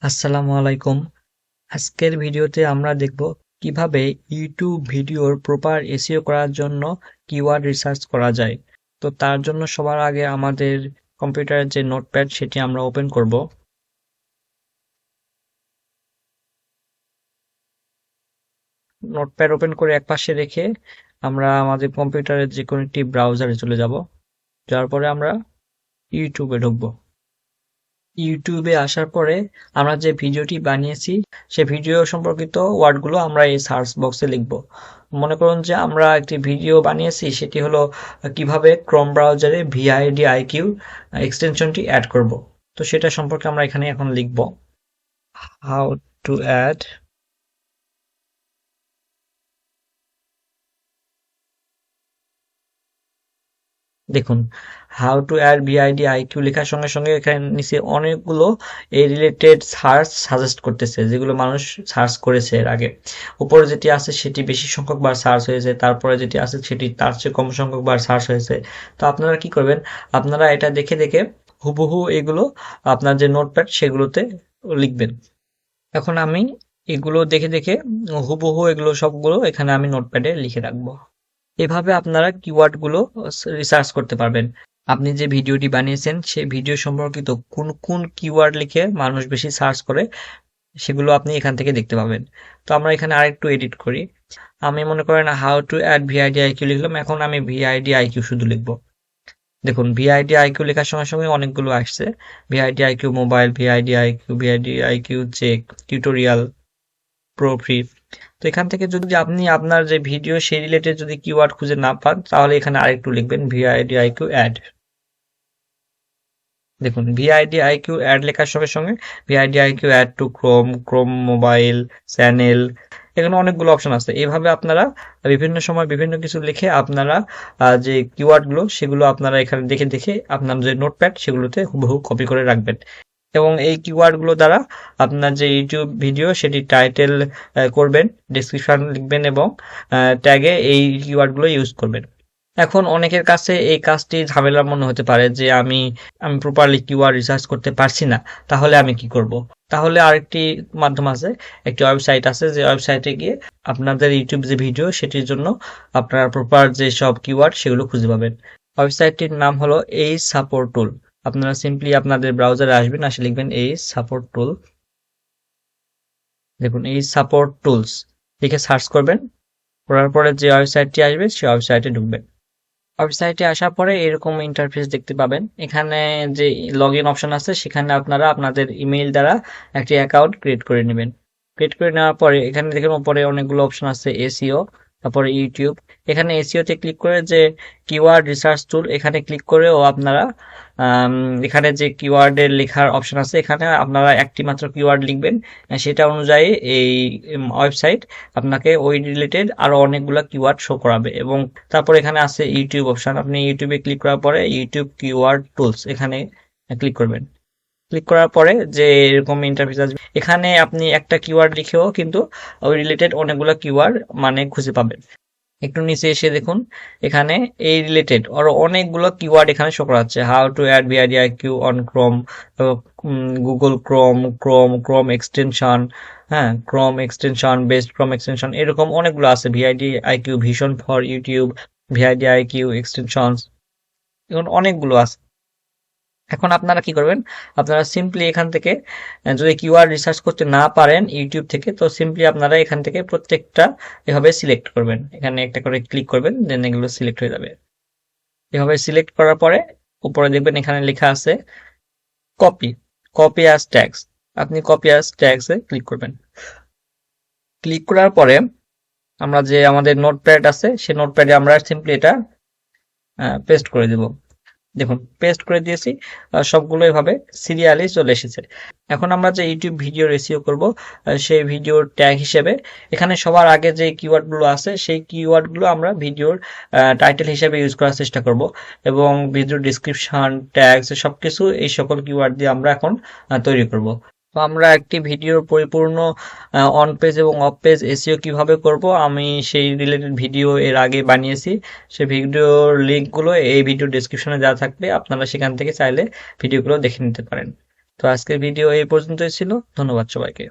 আসসালামু আলাইকুম। আজকের ভিডিওতে আমরা দেখব কিভাবে ইউটিউব ভিডিওর প্রপার এসইও করার জন্য কিওয়ার্ড রিসার্চ করা যায়। তো তার জন্য সবার আগে আমাদের কম্পিউটারের যে নোটপ্যাড সেটি আমরা ওপেন করব। নোটপ্যাড ওপেন করে একপাশে রেখে আমরা আমাদের কম্পিউটারের যে কোনো একটি ব্রাউজারে চলে যাব। যাওয়ার পরে আমরা ইউটিউবে ঢুকবো। ইউটিউবে আসার পরে আমরা যে ভিডিওটি বানিয়েছি সে ভিডিও সম্পর্কিত ওয়ার্ডগুলো আমরা এই সার্চ বক্সে লিখব। মনে করুন যে আমরা একটি ভিডিও বানিয়েছি, সেটি হলো কিভাবে ক্রোম ব্রাউজারে ভিআইডিআইকিউ এক্সটেনশনটি অ্যাড করব। তো সেটা সম্পর্কে আমরা এখানে এখন লিখব, হাউ টু অ্যাড দেখুন, হাউ টু অ্যাড ভিআইডিআইকিউ লেখার সঙ্গে সঙ্গে এখানে নিচে অনেকগুলো এই রিলেটেড সার্চ সাজেস্ট করতেছে, যেগুলো মানুষ সার্চ করেছে এর আগে। উপরে যেটি আছে সেটি বেশি সংখ্যক বার সার্চ হয়েছে, তারপরে যেটি আছে সেটি তার চেয়ে কম সংখ্যক বার সার্চ হয়েছে। তো আপনারা কি করবেন, আপনারা এটা দেখে দেখে হুবহু এগুলো আপনার যে নোটপ্যাড সেগুলোতে লিখবেন। এখন আমি এগুলো দেখে দেখে হুবহু এগুলো সবগুলো এখানে আমি নোটপ্যাডে লিখে রাখবো। এভাবে আপনারা কিওয়ার্ডগুলো রিসার্চ করতে পারবেন। আপনি যে ভিডিওটি বানিয়েছেন সেই ভিডিও সম্পর্কিত কোন কোন কিওয়ার্ড লিখে মানুষ বেশি সার্চ করে সেগুলো আপনি এখান থেকে দেখতে পাবেন। তো আমরা এখানে আরেকটু এডিট করি। আমি মনে করেন হাউ টু অ্যাড ভিআইডিআইকিউ লিখলাম, এখন আমি ভিআইডিআইকিউ শুধু লিখব। দেখুন, ভিআইডিআইকিউ লেখার সঙ্গে সঙ্গে অনেকগুলো আসছে, vidIQ mobile, vidIQ check, tutorial, pro free. তো এখান থেকে যদি আপনি আপনার যে ভিডিও সেই রিলেটেড যদি কিওয়ার্ড খুঁজে না পান, তাহলে এখানে আরেকটু লিখবেন ভিআইডিআইকিউ অ্যাড। দেখুন, ভিআইডিআইকিউ অ্যাড লেখার সঙ্গে সঙ্গে vidIQ add to Chrome mobile, channel, এখানে অনেকগুলো অপশন আছে। এইভাবে আপনারা বিভিন্ন সময় বিভিন্ন কিছু লিখে আপনারা যে কিওয়ার্ডগুলো সেগুলো আপনারা এখানে দেখে দেখে আপনার যে নোটপ্যাড সেগুলোতে হুবহু কপি করে রাখবেন। এবং এই কিওয়ার্ডগুলো দ্বারা আপনার যে ইউটিউব ভিডিও সেটি টাইটেল করবেন, ডেসক্রিপশন লিখবেন এবং ট্যাগে এই কিওয়ার্ডগুলো ইউজ করবেন। এখন অনেকের কাছে এই কাজটি ঝামেলার মনে হতে পারে যে আমি প্রপারলি কিওয়ার্ড রিসার্চ করতে পারছি না, তাহলে আমি কি করব? তাহলে আরেকটি মাধ্যম আছে, একটি ওয়েবসাইট আছে, যে ওয়েবসাইটে গিয়ে আপনাদের ইউটিউব যে ভিডিও সেটির জন্য আপনারা প্রপার যে সব কিওয়ার্ড সেগুলো খুঁজে পাবেন। ওয়েবসাইটটির নাম হলো এই সাপোর্ট টুল। আপনারা সিম্পলি আপনাদের ব্রাউজারে আসবেন, আসে লিখবেন এই সাপোর্ট টুল। দেখুন, এই সাপোর্ট টুলস লিখে সার্চ করবেন, করার পরে যে ওয়েবসাইটটি আসবে সেই ওয়েবসাইটে ঢুকবেন। ওয়েবসাইটে আসার পরে এরকম ইন্টারফেস দেখতে পাবেন। এখানে যে লগ ইন অপশন আছে সেখানে আপনারা আপনাদের ইমেইল দ্বারা একটি অ্যাকাউন্ট ক্রিয়েট করে নেবেন। ক্রিয়েট করে নেওয়ার পরে এখানে দেখেন উপরে অনেকগুলো অপশন আছে, এসইও, তারপরে ইউটিউব। এখানে এসইওতে ক্লিক করে যে কিওয়ার্ড রিসার্চ টুল এখানে ক্লিক করেও আপনারা এখানে যে কিওয়ার্ডের লেখার অপশন আছে এখানে আপনারা একটি মাত্র কিওয়ার্ড লিখবেন, সেটা অনুযায়ী এই ওয়েবসাইট আপনাকে ওই রিলেটেড আরো অনেকগুলো কিওয়ার্ড শো করাবে। এবং তারপর এখানে আছে ইউটিউব অপশন, আপনি ইউটিউবে ক্লিক করার পরে ইউটিউব কিওয়ার্ড টুলস এখানে ক্লিক করবেন। ক্লিক করার পরে যে এরকম ইন্টারফেস আসবে, এখানে আপনি একটা কিওয়ার্ড লিখেও কিন্তু ওই রিলেটেড অনেকগুলো কিওয়ার্ড মানে খুঁজে পাবেন। একটু নিচে এসে দেখুন, এখানে এই রিলেটেড আরো অনেকগুলো কিওয়ার্ড এখানে শো করা যাচ্ছে, how to add vidIQ on Chrome, Google Chrome extension, হ্যাঁ, Chrome extension, best Chrome extension, এরকম অনেকগুলো আছে, vidIQ vision for YouTube, vidIQ extensions, এখন অনেকগুলো আছে। এখন আপনারা কি করবেন, আপনারা সিম্পলি এখান থেকে যদি কিওয়ার্ড রিসার্চ করতে না পারেন ইউটিউব থেকে, তো সিম্পলি আপনারা এখান থেকে প্রত্যেকটা এভাবে সিলেক্ট করবেন, এখানে একটা করে ক্লিক করবেন, দেন এগুলো সিলেক্ট হয়ে যাবে। এভাবে সিলেক্ট করার পরে উপরে দেখবেন এখানে লেখা আছে কপি, কপি অ্যাজ ট্যাগস। আপনি কপি অ্যাজ ট্যাগস এ ক্লিক করবেন। ক্লিক করার পরে আমরা যে আমাদের নোটপ্যাড আছে সেই নোটপ্যাডে আমরা সিম্পলি এটা পেস্ট করে দেব। দেখুন, পেস্ট করে দিয়েছি, সবগুলো এভাবে সিরিয়ালি চলে এসেছে। এখন আমরা যে ইউটিউব ভিডিও এসইও করব সেই ভিডিওর ট্যাগ হিসেবে এখানে সবার আগে যে কিওয়ার্ডগুলো আছে সেই কিওয়ার্ডগুলো আমরা ভিডিওর টাইটেল হিসেবে ইউজ করার চেষ্টা করব, এবং ভিডিওর ডিসক্রিপশন, ট্যাগস সবকিছু এই সকল কিওয়ার্ড দিয়ে আমরা এখন তৈরি করব। তো আমরা একটি ভিডিওর পরিপূর্ণ অন পেজ এবং অফ পেজ এসইও কিভাবে করব আমি সেই রিলেটেড ভিডিও এর আগে বানিয়েছি। সেই ভিডিওর লিঙ্কগুলো এই ভিডিও ডেসক্রিপশনে দেওয়া থাকবে, আপনারা সেখান থেকে চাইলে ভিডিওগুলো দেখে নিতে পারেন। তো তো আজকের ভিডিও এই পর্যন্তই ছিল। ধন্যবাদ সবাইকে।